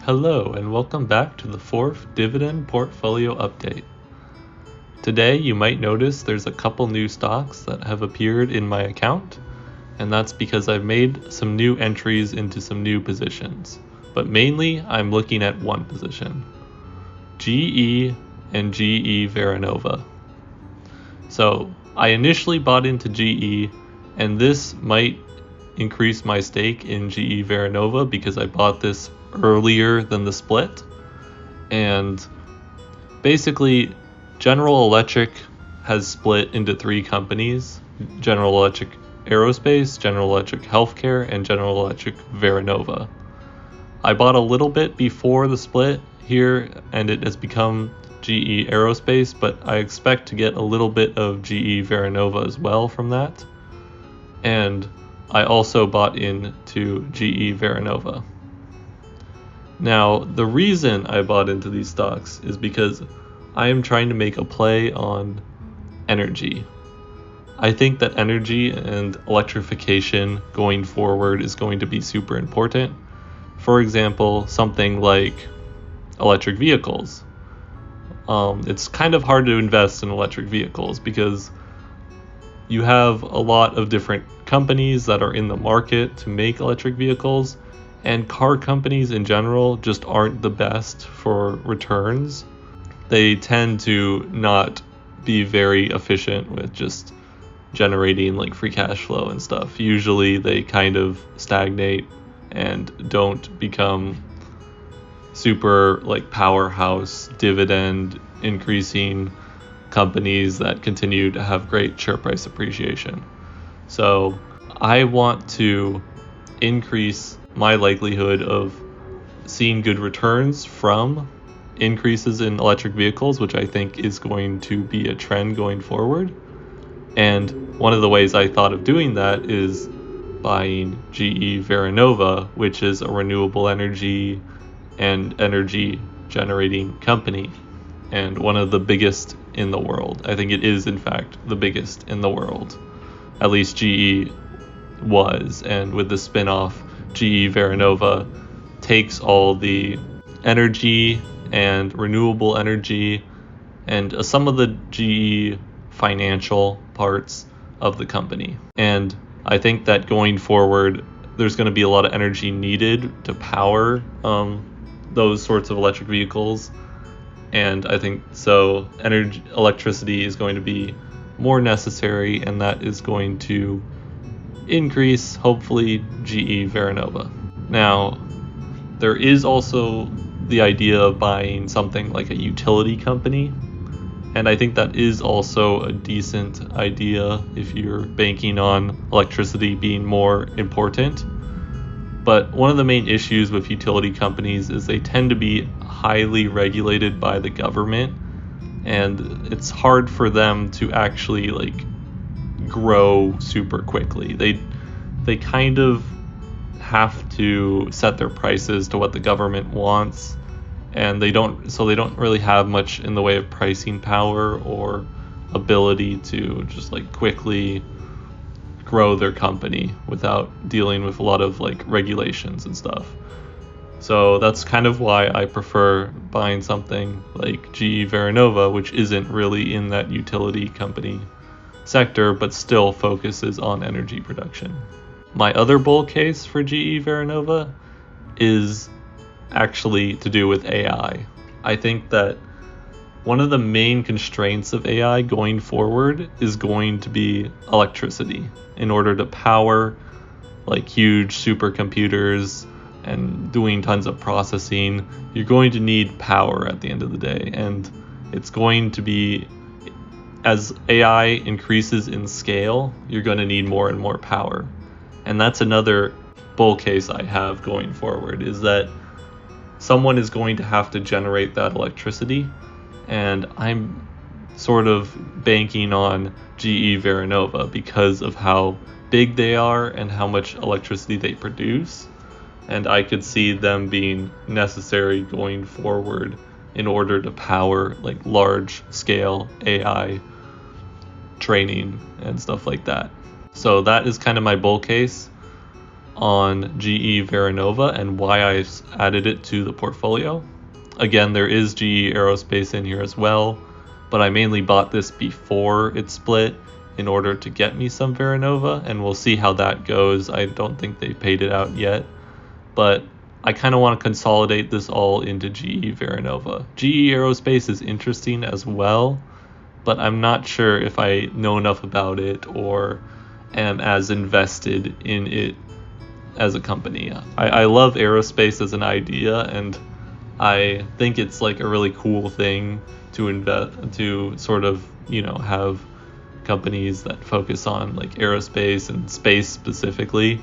Hello and welcome back to the fourth Dividend portfolio update. Today you might notice there's a couple new stocks that have appeared in my account, and that's because I've made some new entries into some new positions. But mainly I'm looking at one position, GE and GE Vernova. So I initially bought into GE, and this might increase my stake in GE Vernova because I bought this earlier than the split. And basically General Electric has split into three companies: General Electric Aerospace, General Electric Healthcare, and General Electric Vernova. I bought a little bit before the split here and it has become GE Aerospace, but I expect to get a little bit of GE Vernova as well from that. And I also bought into GE Vernova. Now, the reason I bought into these stocks is because I am trying to make a play on energy. I think that energy and electrification going forward is going to be super important. For example, something like electric vehicles. It's kind of hard to invest in electric vehicles because you have a lot of different companies that are in the market to make electric vehicles, and car companies in general just aren't the best for returns. They tend to not be very efficient with just generating like free cash flow and stuff. Usually they kind of stagnate and don't become super like powerhouse dividend increasing companies that continue to have great share price appreciation. So I want to increase my likelihood of seeing good returns from increases in electric vehicles, which I think is going to be a trend going forward. And one of the ways I thought of doing that is buying GE Vernova, which is a renewable energy and energy generating company, and one of the biggest in the world. I think it is in fact the biggest in the world. At least GE was, and with the spin-off, GE Vernova takes all the energy and renewable energy and some of the GE financial parts of the company. And I think that going forward, there's going to be a lot of energy needed to power those sorts of electric vehicles. And I think so electricity is going to be more necessary, and that is going to increase, hopefully, GE Vernova. Now, there is also the idea of buying something like a utility company, and I think that is also a decent idea if you're banking on electricity being more important. But one of the main issues with utility companies is they tend to be highly regulated by the government, and it's hard for them to actually like grow super quickly. They kind of have to set their prices to what the government wants, and they don't really have much in the way of pricing power or ability to just like quickly grow their company without dealing with a lot of like regulations and stuff. So that's kind of why I prefer buying something like GE Vernova, which isn't really in that utility company sector, but still focuses on energy production. My other bull case for GE Vernova is actually to do with AI. I think that one of the main constraints of AI going forward is going to be electricity. In order to power like huge supercomputers and doing tons of processing, you're going to need power at the end of the day. And it's going to be, as AI increases in scale, you're going to need more and more power. And that's another bull case I have going forward, is that someone is going to have to generate that electricity, and I'm sort of banking on GE Vernova because of how big they are and how much electricity they produce, and I could see them being necessary going forward in order to power like large scale AI training and stuff like that. So that is kind of my bull case. on GE Vernova and why I added it to the portfolio. Again, there is GE Aerospace in here as well, but I mainly bought this before it split in order to get me some Vernova, and we'll see how that goes. I don't think they paid it out yet, but I kind of want to consolidate this all into GE Vernova. GE Aerospace is interesting as well, but I'm not sure if I know enough about it or am as invested in it as a company. I love aerospace as an idea, and I think it's like a really cool thing to invest, to sort of, have companies that focus on like aerospace and space specifically,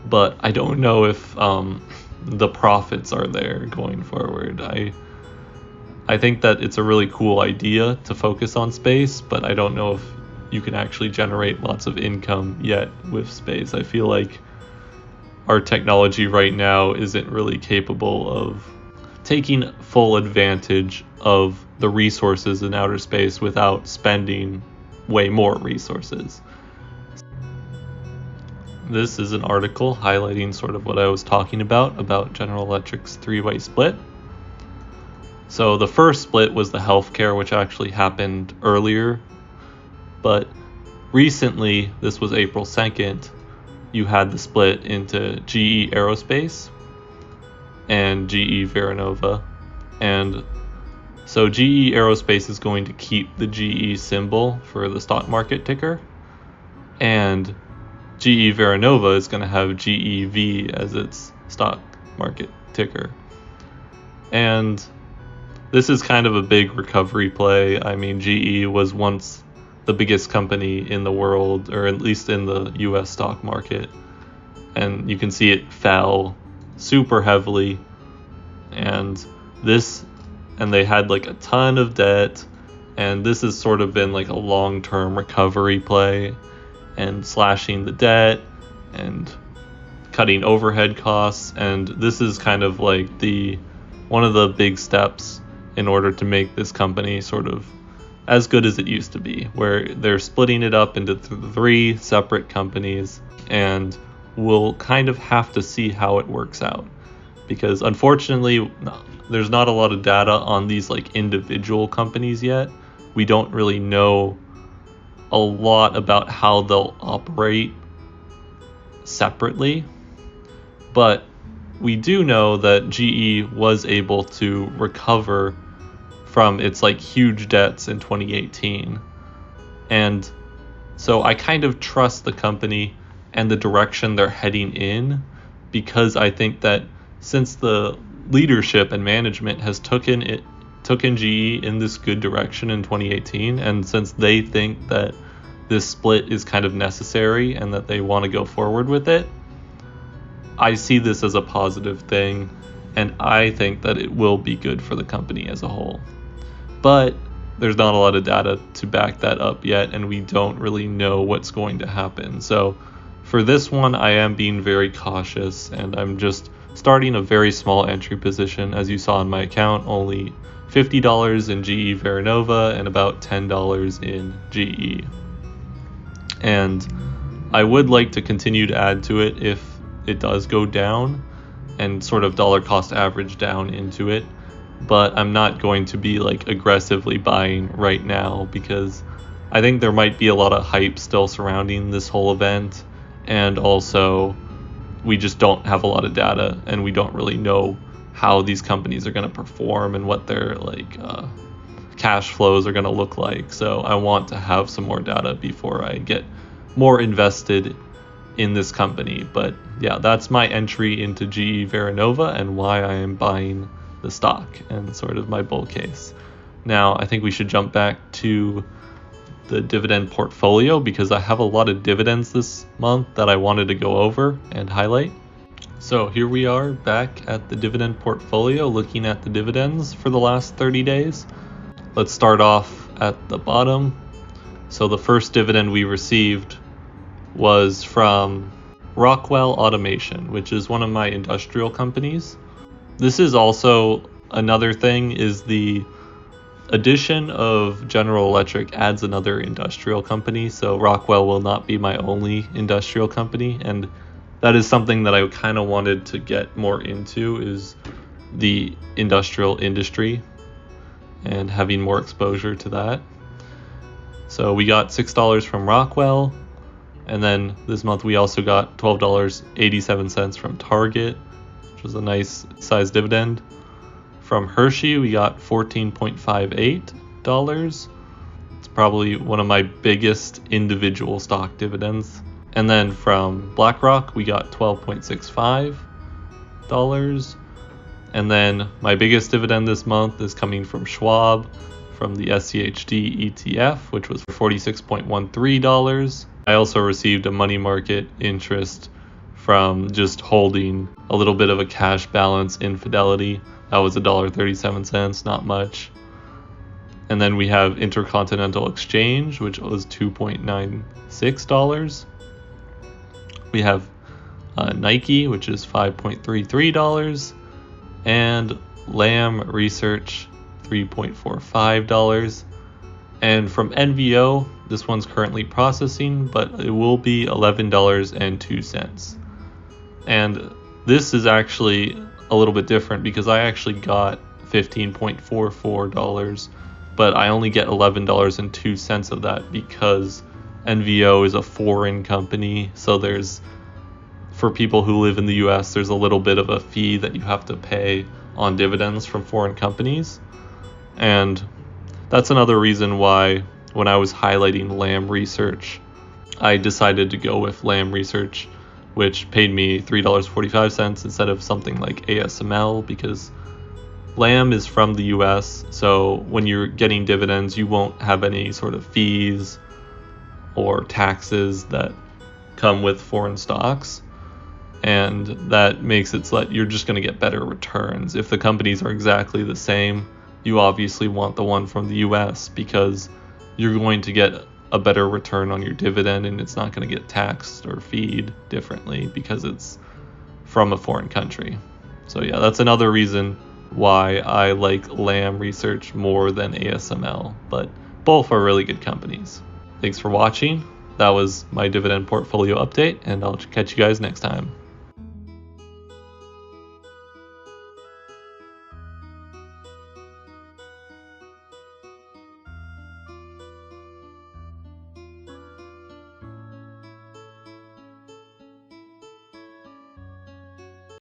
but I don't know if the profits are there going forward. I think that it's a really cool idea to focus on space, but I don't know if you can actually generate lots of income yet with space. I feel like our technology right now isn't really capable of taking full advantage of the resources in outer space without spending way more resources. This is an article highlighting sort of what I was talking about General Electric's three-way split. So the first split was the healthcare, which actually happened earlier, but recently, this was April 2nd, you had the split into GE Aerospace and GE Vernova. And so GE Aerospace is going to keep the GE symbol for the stock market ticker, and GE Vernova is going to have GEV as its stock market ticker. And this is kind of a big recovery play. I mean, GE was once the biggest company in the world, or at least in the US stock market, and you can see it fell super heavily, and they had like a ton of debt, and this has sort of been like a long-term recovery play, and slashing the debt and cutting overhead costs, and this is kind of like one of the big steps in order to make this company sort of as good as it used to be, where they're splitting it up into three separate companies, and we'll kind of have to see how it works out, because unfortunately there's not a lot of data on these like individual companies yet. We don't really know a lot about how they'll operate separately, but we do know that GE was able to recover from its like huge debts in 2018, and so I kind of trust the company and the direction they're heading in, because I think that since the leadership and management has taken GE in this good direction in 2018, and since they think that this split is kind of necessary and that they want to go forward with it, I see this as a positive thing, and I think that it will be good for the company as a whole. But there's not a lot of data to back that up yet, and we don't really know what's going to happen. So for this one, I am being very cautious, and I'm just starting a very small entry position. As you saw in my account, only $50 in GE Vernova and about $10 in GE. And I would like to continue to add to it if it does go down, and sort of dollar cost average down into it, but I'm not going to be like aggressively buying right now, because I think there might be a lot of hype still surrounding this whole event, and also we just don't have a lot of data, and we don't really know how these companies are going to perform and what their like cash flows are going to look like. So I want to have some more data before I get more invested in this company. But yeah, that's my entry into GE Vernova and why I am buying the stock and sort of my bull case. Now I think we should jump back to the dividend portfolio, because I have a lot of dividends this month that I wanted to go over and highlight. So here we are back at the dividend portfolio, looking at the dividends for the last 30 days. Let's start off at the bottom. So the first dividend we received was from Rockwell Automation, which is one of my industrial companies. This is also another thing, is the addition of General Electric adds another industrial company. So Rockwell will not be my only industrial company, and that is something that I kind of wanted to get more into, is the industrial industry and having more exposure to that. So we got $6 from Rockwell, and then this month we also got $12.87 from Target, which was a nice size dividend. From Hershey we got $14.58. It's probably one of my biggest individual stock dividends. And then from BlackRock we got $12.65. And then my biggest dividend this month is coming from Schwab, from the SCHD ETF, which was $46.13. I also received a money market interest from just holding a little bit of a cash balance in Fidelity. That was $1.37, not much. And then we have Intercontinental Exchange, which was $2.96. We have Nike, which is $5.33. And Lam Research, $3.45. And from NVO, this one's currently processing, but it will be $11.02. And this is actually a little bit different because I actually got $15.44, but I only get $11.02 of that because NVO is a foreign company. So for people who live in the US, there's a little bit of a fee that you have to pay on dividends from foreign companies. And that's another reason why when I was highlighting Lam Research, I decided to go with Lam Research, which paid me $3.45 instead of something like ASML, because Lam is from the US, so when you're getting dividends, you won't have any sort of fees or taxes that come with foreign stocks. And that makes it so that you're just going to get better returns. If the companies are exactly the same, you obviously want the one from the US because you're going to get a better return on your dividend, and it's not going to get taxed or feed differently because it's from a foreign country. So yeah, that's another reason why I like Lam Research more than ASML, but both are really good companies. Thanks for watching. That was my dividend portfolio update, and I'll catch you guys next time.